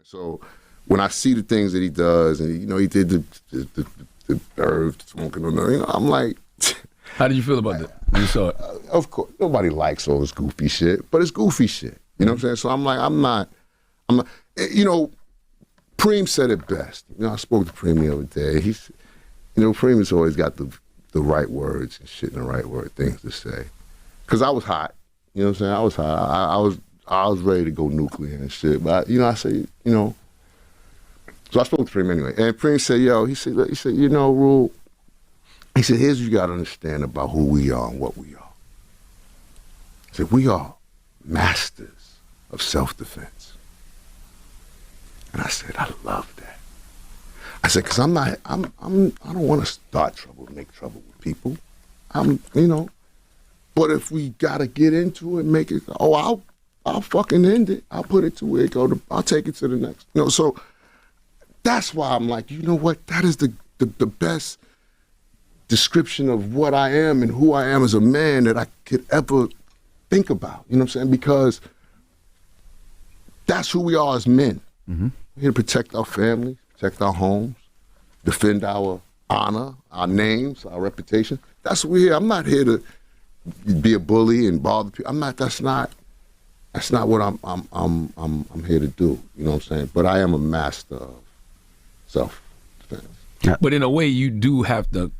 So when I see the things that he does, and he did the Irv smoking, I'm like, how did you feel about that when you saw it? Of course, nobody likes all this goofy shit, but it's goofy shit. You know what I'm saying? So I'm like, I'm not. Preem said it best. I spoke to Preem the other day. Preem has always got the right words and shit and the right things to say. Because I was hot. You know what I'm saying? I was hot. I was ready to go nuclear and shit. But I say, so I spoke to Preem anyway. And Preem said, he said, Rule, he said, here's what you got to understand about who we are and what we are. He said, we are masters of self-defense. And I said, I love that. I said, because I don't want to start trouble, make trouble with people. But if we got to get into it, make it, I'll fucking end it. I'll put it to where it go. I'll take it to the next. So that's why I'm like, you know what? That is the best description of what I am and who I am as a man that I could ever think about. You know what I'm saying? Because that's who we are as men. Mm-hmm. We're here to protect our families, protect our homes, defend our honor, our names, our reputation. That's what we're here. I'm not here to be a bully and bother people. I'm not. That's not what I'm here to do. You know what I'm saying? But I am a master of self-defense. Yeah. But in a way, you do have to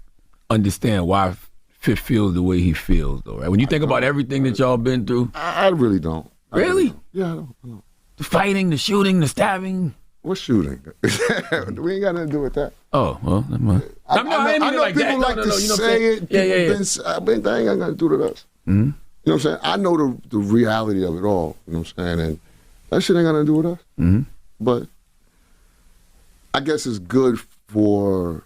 understand why Fit feels the way he feels, though, right? When you think about everything that y'all been through, I really don't. Really? Yeah, I don't. The fighting, the shooting, the stabbing. What shooting? We ain't got nothing to do with that. Oh, well, never mind. I know people like to say it. Yeah. That ain't got nothing to do with us. Mm-hmm. You know what I'm saying? I know the reality of it all. You know what I'm saying? And that shit ain't got nothing to do with us. Mm-hmm. But I guess it's good for,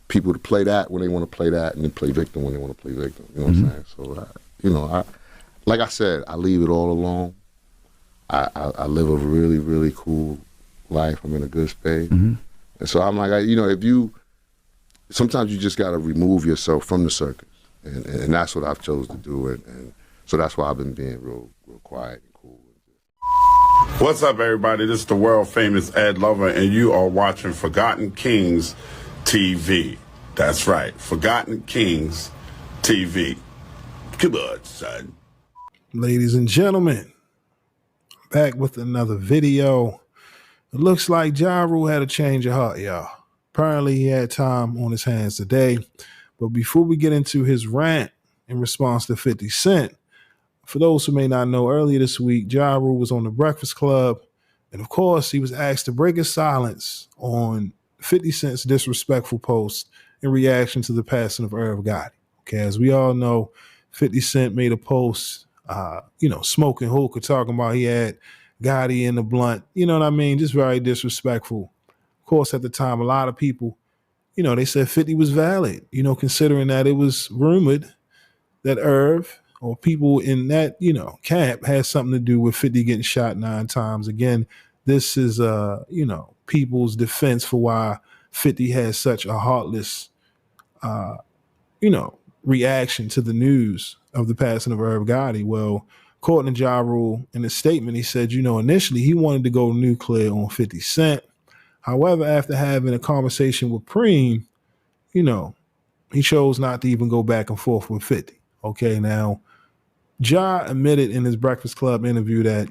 people to play that when they want to play that and then play victim when they want to play victim. You know what I'm saying? So, like I said, I leave it all alone. I live a really, really cool life. I'm in a good space. Mm-hmm. And so I'm like, sometimes you just got to remove yourself from the circus. And that's what I've chose to do. And so that's why I've been being real quiet and cool. What's up, everybody? This is the world famous Ed Lover, and you are watching Forgotten Kings TV. That's right, Forgotten Kings TV. Come on, son. Ladies and gentlemen, back with another video. It looks like Ja Rule had a change of heart, y'all. Apparently he had time on his hands today. But before we get into his rant in response to 50 Cent, for those who may not know, earlier this week, Ja Rule was on The Breakfast Club. And of course, he was asked to break his silence on 50 Cent's disrespectful post in reaction to the passing of Irv Gotti. Okay, as we all know, 50 Cent made a post, smoking hookah, talking about he had Gotti in the blunt. You know what I mean? Just very disrespectful. Of course, at the time, a lot of people, they said 50 was valid, considering that it was rumored that Irv or people in that, camp had something to do with 50 getting shot 9 times. Again, this is, people's defense for why 50 has such a heartless, reaction to the news of the passing of Irv Gotti. Well, according to Ja Rule, in his statement, he said, initially he wanted to go nuclear on 50 Cent. However, after having a conversation with Preem, he chose not to even go back and forth with 50. Okay, now, Ja admitted in his Breakfast Club interview that,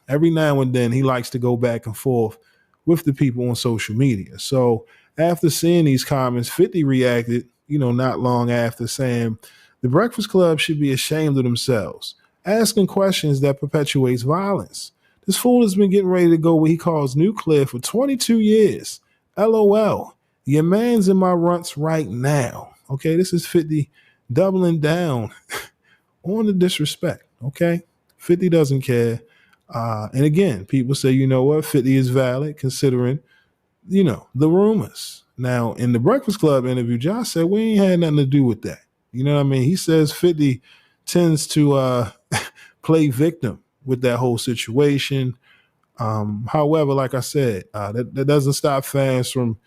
every now and then he likes to go back and forth with the people on social media. So after seeing these comments, 50 reacted, not long after, saying the Breakfast Club should be ashamed of themselves, asking questions that perpetuates violence. This fool has been getting ready to go what he calls nuclear for 22 years. LOL. Your man's in my runts right now. Okay, this is 50 doubling down on the disrespect. Okay, 50 doesn't care. And again, people say, 50 is valid considering, the rumors. Now, in the Breakfast Club interview, Josh said, we ain't had nothing to do with that. You know what I mean? He says 50 tends to play victim with that whole situation. However, like I said, that doesn't stop fans from,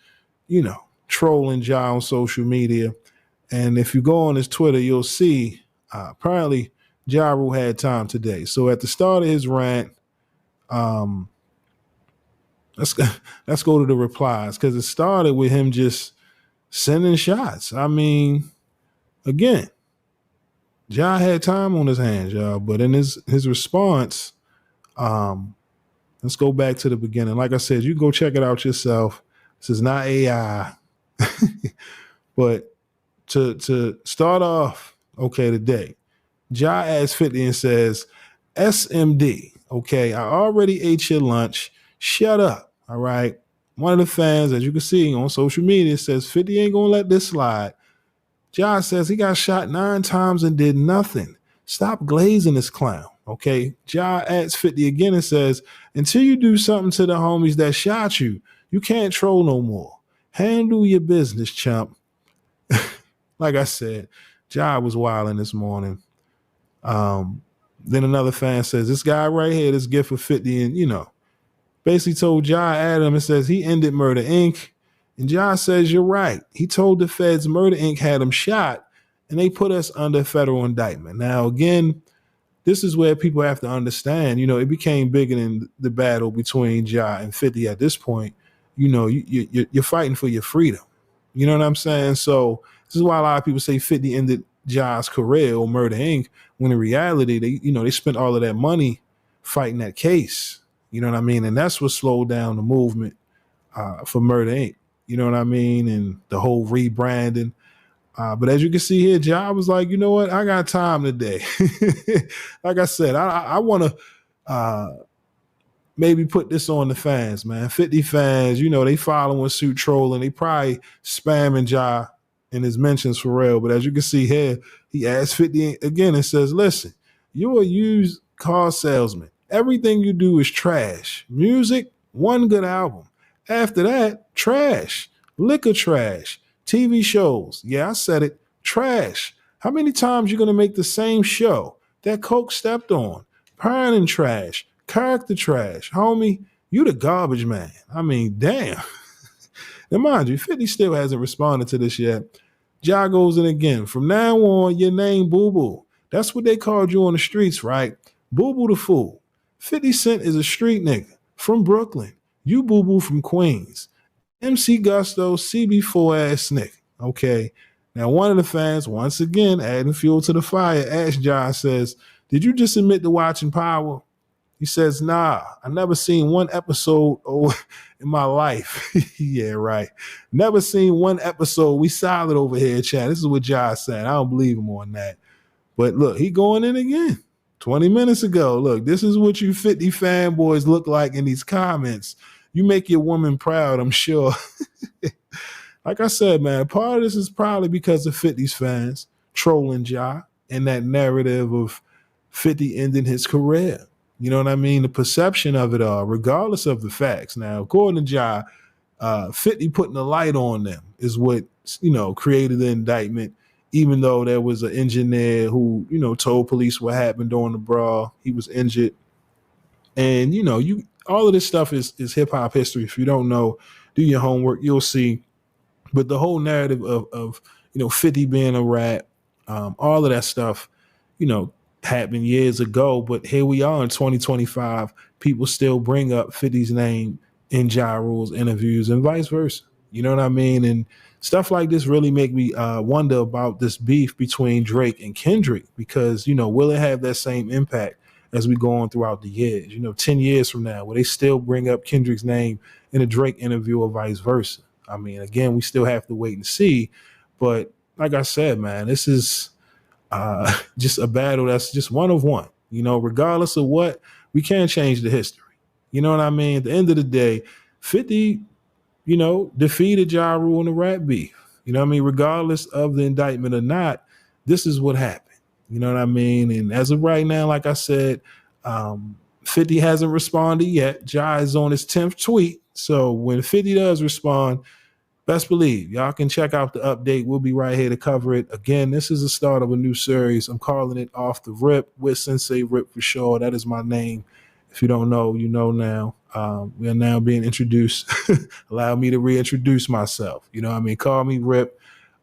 trolling Ja on social media. And if you go on his Twitter, you'll see apparently Ja Rule had time today. So at the start of his rant, let's go to the replies, because it started with him just sending shots. I mean, again, Ja had time on his hands, y'all. But in his response, let's go back to the beginning. Like I said, you can go check it out yourself. This is not AI. But to start off, okay, today, Ja asks 50 and says, SMD, okay, I already ate your lunch. Shut up, all right? One of the fans, as you can see on social media, says 50 ain't gonna let this slide. Ja says he got shot 9 times and did nothing. Stop glazing this clown, okay? Ja asks 50 again and says, until you do something to the homies that shot you, you can't troll no more. Handle your business, chump. Like I said, Ja was wilding this morning. Then another fan says, this guy right here, this gift for 50, and, basically told Ja Adam and says he ended Murder Inc. And Ja says, you're right. He told the feds Murder Inc. had him shot, and they put us under federal indictment. Now, again, this is where people have to understand, it became bigger than the battle between Ja and 50 at this point. You're fighting for your freedom. You know what I'm saying? So this is why a lot of people say 50 ended Ja's career or Murder Inc. When in reality, they spent all of that money fighting that case. You know what I mean? And that's what slowed down the movement for Murder Inc. You know what I mean? And the whole rebranding. But as you can see here, Ja was like, you know what? I got time today. Like I said, I want to maybe put this on the fans, man. 50 fans, they following suit trolling. They probably spamming Ja in his mentions for real. But as you can see here, he asked 50 again and says, listen, you're a used car salesman. Everything you do is trash. Music, one good album. After that, trash. Liquor trash. TV shows. Yeah, I said it. Trash. How many times you going to make the same show? That Coke stepped on. Pine trash. Character trash. Homie, you the garbage man. I mean, damn. Now, mind you, 50 still hasn't responded to this yet. Ja goes in again. From now on, your name Boo Boo. That's what they called you on the streets, right? Boo Boo the Fool. 50 Cent is a street nigga from Brooklyn. You Boo Boo from Queens. MC Gusto, CB4 ass nigga. Okay. Now, one of the fans, once again, adding fuel to the fire, asked Ja, says, did you just admit to watching Power? He says, nah, I never seen one episode in my life. Yeah, right. Never seen one episode. We solid over here, chat. This is what Ja said. I don't believe him on that. But look, he going in again. 20 minutes ago. Look, this is what you 50 fanboys look like in these comments. You make your woman proud, I'm sure. Like I said, man, part of this is probably because of 50's fans trolling Ja and that narrative of 50 ending his career. You know what I mean? The perception of it all, regardless of the facts. Now, according to Ja, 50 putting a light on them is what, created the indictment, even though there was an engineer who, told police what happened during the brawl. He was injured. And, all of this stuff is hip hop history. If you don't know, do your homework, you'll see. But the whole narrative of 50 being a rat, all of that stuff, happened years ago. But here we are in 2025. People still bring up 50's name in Ja Rule's interviews and vice versa. You know what I mean? And stuff like this really make me wonder about this beef between Drake and Kendrick, because, will it have that same impact as we go on throughout the years? 10 years from now, will they still bring up Kendrick's name in a Drake interview or vice versa? I mean, again, we still have to wait and see. But like I said, man, this is just a battle that's just one of one. Regardless of what, we can't change the history. You know what I mean? At the end of the day, 50, defeated Ja Rule in the rap beef. You know what I mean? Regardless of the indictment or not, this is what happened. You know what I mean? And as of right now, like I said, 50 hasn't responded yet. Ja is on his 10th tweet. So when 50 does respond, best believe y'all can check out the update. We'll be right here to cover it. Again, this is the start of a new series. I'm calling it Off the Rip with Sensei Rip for sure. That is my name. If you don't know, you know now. We are now being introduced. Allow me to reintroduce myself. You know what I mean? Call me Rip.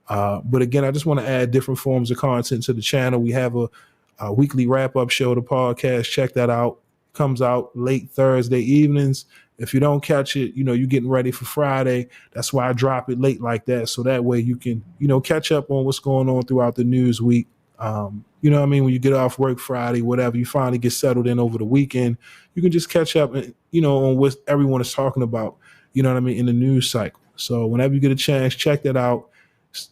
But again, I just want to add different forms of content to the channel. We have a weekly wrap-up show, the podcast. Check that out. Comes out late Thursday evenings. if you don't catch it, you know, you're getting ready for Friday. That's why I drop it late like that. So that way you can, you know, catch up on what's going on throughout the news week. You know what I mean? When you get off work Friday, whatever, you finally get settled in over the weekend, you can just catch up and, you know, on what everyone is talking about, you know what I mean, in the news cycle. So whenever you get a chance, check that out,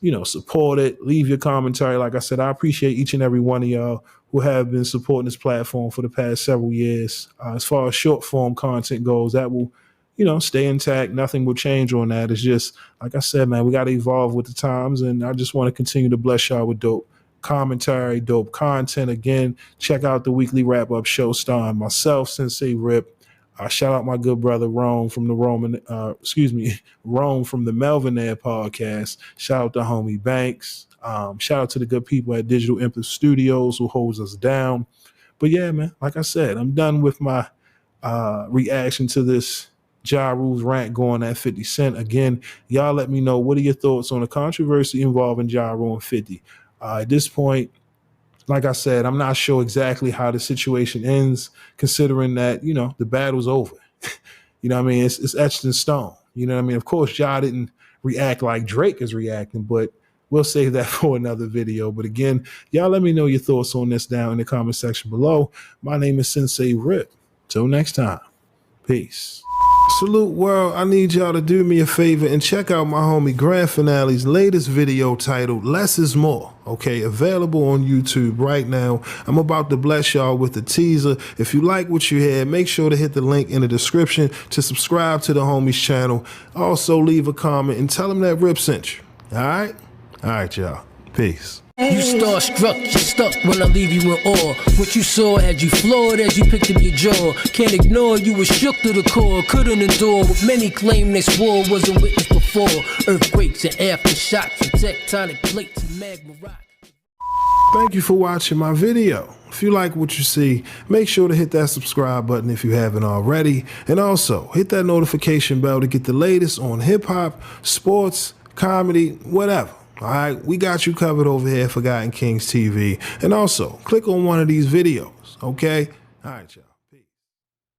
you know, support it, leave your commentary. Like I said, I appreciate each and every one of y'all who have been supporting this platform for the past several years. As far as short form content goes, that will, you know, stay intact. Nothing will change on that. It's just, like I said, man, we got to evolve with the times. And I just want to continue to bless y'all with dope commentary, dope content. Again, check out the weekly wrap-up show starring myself, Sensei Rip. Shout out my good brother Rome from the Rome from the Melvin Air podcast. Shout out to homie Banks. Shout out to the good people at Digital Imp Studios who holds us down. But yeah, man, like I said, I'm done with my reaction to this Ja Rule's rant going at 50 Cent. Again, y'all let me know, what are your thoughts on the controversy involving Ja Rule and 50? At this point, like I said, I'm not sure exactly how the situation ends, considering that, you know, the battle's over. You know what I mean? It's etched in stone. You know what I mean? Of course, Ja didn't react like Drake is reacting, but we'll save that for another video. But again, y'all let me know your thoughts on this down in the comment section below. My name is Sensei Rip. Till next time, peace. Salute world, I need y'all to do me a favor and check out my homie Grand Finale's latest video titled Less is More, okay, available on YouTube right now. I'm about to bless y'all with a teaser. If you like what you hear, make sure to hit the link in the description to subscribe to the homie's channel. Also leave a comment and tell him that Rip sent you, all right, y'all, peace. You starstruck, you're stuck when I leave you in awe. What you saw had you floored as you picked up your jaw. Can't ignore, you were shook to the core. Couldn't endure what many claim this war wasn't witnessed before. Earthquakes and aftershocks and tectonic plates and magma rock. Thank you for watching my video. If you like what you see, make sure to hit that subscribe button if you haven't already. And also, hit that notification bell to get the latest on hip-hop, sports, comedy, whatever. All right, we got you covered over here at Forgotten Kings TV. And also, click on one of these videos, okay? All right, y'all.